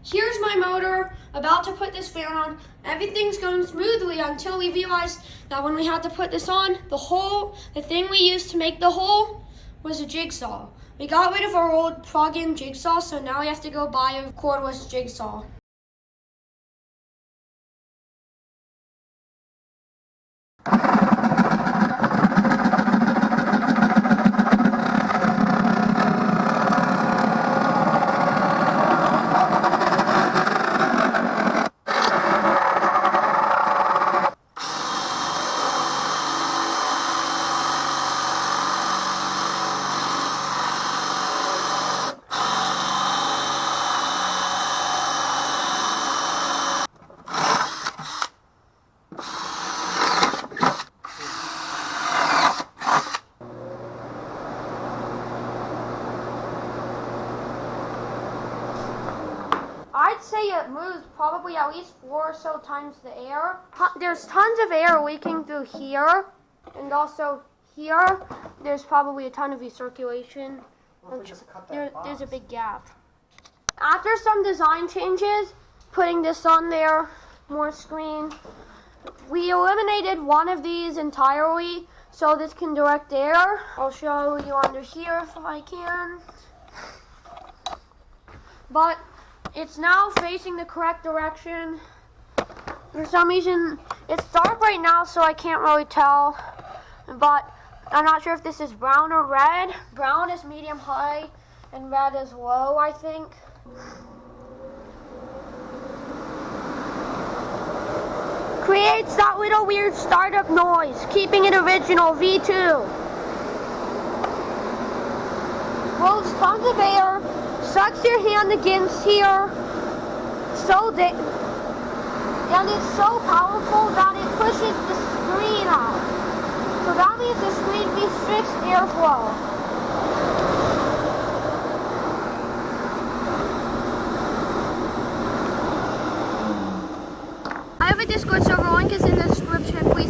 Here's my motor, about to put this fan on. Everything's going smoothly until we realized that when we had to put this on, the thing we used to make the hole was a jigsaw. We got rid of our old plug-in jigsaw, so now we have to go buy a cordless jigsaw. I'd say it moves probably at least 4 or so times the air. There's tons of air leaking through here, and also here, there's probably a ton of recirculation. There's a big gap. After some design changes, putting this on there, more screen, we eliminated one of these entirely, so this can direct air. I'll show you under here if I can. But it's now facing the correct direction. For some reason, it's dark right now, so I can't really tell. But I'm not sure if this is brown or red. Brown is medium high, and red is low, I think. Creates that little weird startup noise, keeping it original, V2. Blows tons of air. Sucks your hand against here, and it's so powerful that it pushes the screen out. So that means the screen restricts airflow. I have a Discord server, link is in the description. Please